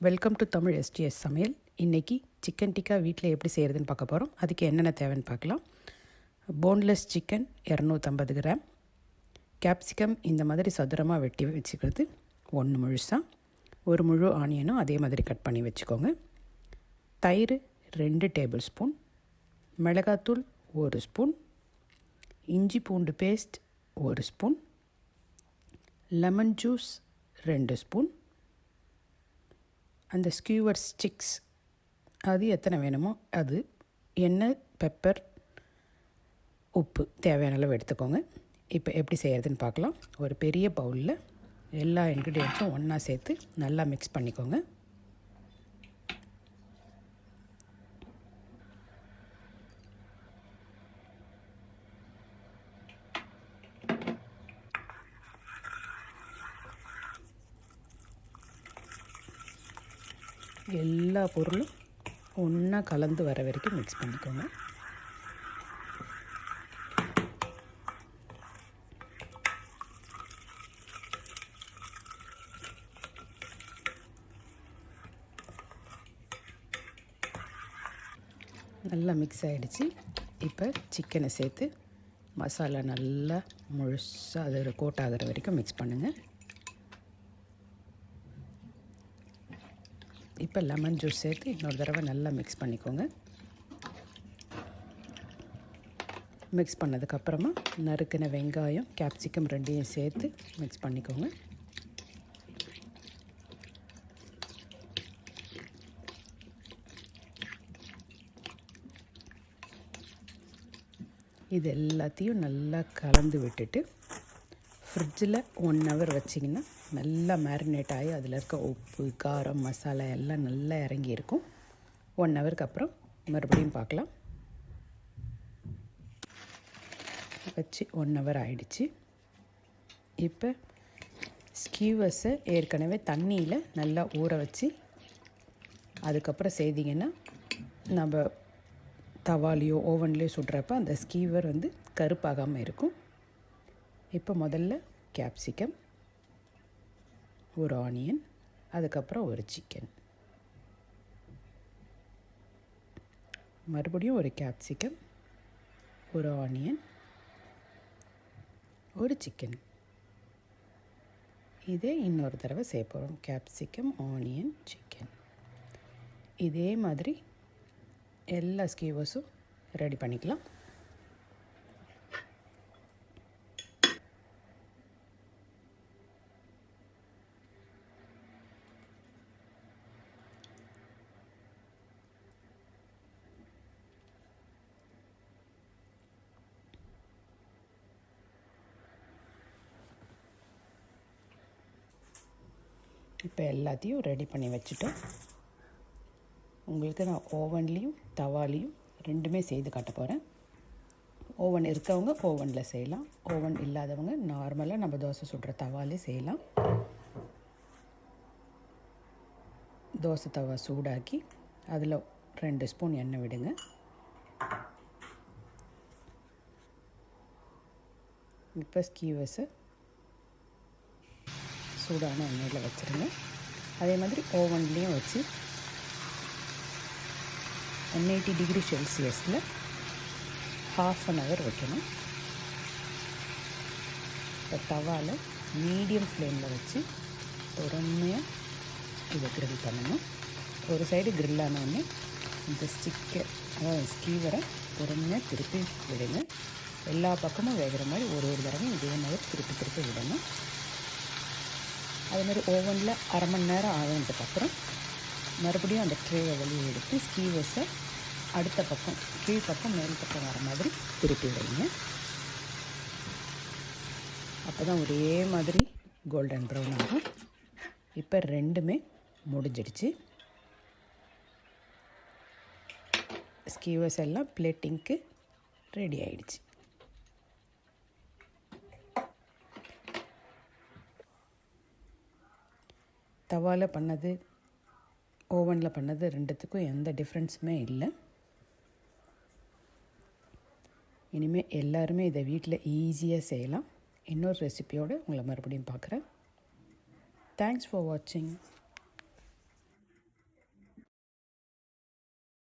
Welcome to TamilStsSamayal. இன்றைக்கி chicken tikka வீட்டில் எப்படி செய்கிறதுன்னு பார்க்க போகிறோம். அதுக்கு என்னென்ன தேவைன்னு பார்க்கலாம். போன்லெஸ் சிக்கன் 250 கிராம், கேப்சிகம் இந்த மாதிரி சதுரமாக வெட்டி வச்சுக்கிறது 1 முழுசாக, 1 முழு ஆனியனும் அதே மாதிரி கட் பண்ணி வச்சுக்கோங்க. தயிர் 2 டேபிள் ஸ்பூன், மிளகாத்தூள் 1 ஸ்பூன், இஞ்சி பூண்டு paste 1 spoon, lemon juice 2 spoon, அந்த ஸ்கியூவர்ஸ் ஸ்டிக்ஸ் அது எத்தனை வேணுமோ அது, எண்ணெய், பெப்பர், உப்பு தேவையான அளவு எடுத்துக்கோங்க. இப்போ எப்படி செய்கிறதுன்னு பார்க்கலாம். ஒரு பெரிய பவுலில் எல்லா இன்க்ரீடியன்ஸும் ஒன்றா சேர்த்து நல்லா மிக்ஸ் பண்ணிக்கோங்க. எல்லா பொருளும் ஒன்றா கலந்து வர வரைக்கும் மிக்ஸ் பண்ணிக்கோங்க. நல்லா மிக்ஸ் ஆகிடுச்சு. இப்போ சிக்கனை சேர்த்து மசாலா நல்லா முழுசாக அது கோட் ஆகிற வரைக்கும் மிக்ஸ் பண்ணுங்கள். இப்போ லெமன் ஜூஸ் சேர்த்து இன்னொரு தடவை நல்லா மிக்ஸ் பண்ணிக்கோங்க. மிக்ஸ் பண்ணதுக்கப்புறமா நறுக்கின வெங்காயம், கேப்சிகம் ரெண்டையும் சேர்த்து மிக்ஸ் பண்ணிக்கோங்க. இது எல்லாத்தையும் நல்லா கலந்து விட்டுட்டு ஃப்ரிட்ஜில் 1 ஹவர் வச்சிங்கன்னா நல்லா மேரினேட் ஆகி அதில் இருக்க உப்பு, காரம், மசாலா எல்லாம் நல்லா இறங்கியிருக்கும். 1 ஹவருக்கு அப்புறம் மறுபடியும் பார்க்கலாம். வச்சு 1 ஹவர் ஆகிடுச்சு. இப்போ ஸ்கியூவர்ஸை ஏற்கனவே தண்ணியில் நல்லா ஊற வச்சு அதுக்கப்புறம் செய்திங்கன்னா நம்ம தவாலையோ ஓவன்லேயோ சுடுறப்ப அந்த ஸ்கியூவர் கருப்பாகாமல் இருக்கும். இப்போ முதல்ல கேப்சிகம், ஒரு ஆனியன், அதுக்கப்புறம் ஒரு சிக்கன், மறுபடியும் ஒரு கேப்சிகம், ஒரு ஆனியன், ஒரு சிக்கன். இதே இன்னொரு தடவை செய்ய போகிறோம். Capsicum, onion, chicken. இதே மாதிரி எல்லா ஸ்கியூவர்ஸும் ரெடி பண்ணிக்கலாம். இப்போ எல்லாத்தையும் ரெடி பண்ணி வச்சுட்டோம். உங்களுக்கு நான் ஓவன்லேயும் தவாலையும் ரெண்டுமே செய்து காட்ட போகிறேன். ஓவன் இருக்கவங்க ஓவனில் செய்யலாம், ஓவன் இல்லாதவங்க நார்மலாக நம்ம தோசை சுடுற தவாலே செய்யலாம். தோசை தவா சூடாக்கி அதில் 2 ஸ்பூன் எண்ணெய் விடுங்க. இப்போ ஸ்கியூவர்ஸை சூடான எண்ணெயில் வச்சுருங்க. அதே மாதிரி ஓவன்லேயும் வச்சு 180 டிகிரி செல்சியஸில் 1/2 ஹவர் வைக்கணும். இப்போ தவாவில் மீடியம் ஃப்ளேமில் வச்சு பொறுமையாக இதை கிரில் பண்ணணும். ஒரு சைடு கிரில் ஆனோடனே இந்த ஸ்கியூவரை பொறுமையாக திருப்பி விடுங்க. எல்லா பக்கமும் வேகிற மாதிரி ஒரு தடவை இதே மாதிரி திருப்பி விடணும். அதுமாதிரி ஓவனில் 1/2 மணி நேரம் ஆகினதுக்கப்புறம் மறுபடியும் அந்த ட்ரேவை வெளியே எடுத்து ஸ்கியூவர்ஸை அடுத்த பக்கம், கீழ்ப்பக்கம், மேல் பக்கம் வர மாதிரி திருப்பி வைங்க. அப்போ தான் ஒரே மாதிரி கோல்டன் ப்ரௌன் ஆகும். இப்போ ரெண்டுமே முடிஞ்சிடுச்சு. ஸ்கியூவர்ஸ் எல்லாம் பிளேட்டிங்க்கு ரெடி ஆகிடுச்சு. தவாவில் பண்ணது, ஓவனில் பண்ணது ரெண்டுத்துக்கும் எந்த டிஃப்ரென்ஸுமே இல்லை. இனிமேல் எல்லாருமே இதை வீட்டில் ஈஸியாக செய்யலாம். இன்னொரு ரெசிபியோடு உங்களை மறுபடியும் பார்க்குறேன். தேங்க்ஸ் ஃபார் வாட்சிங்.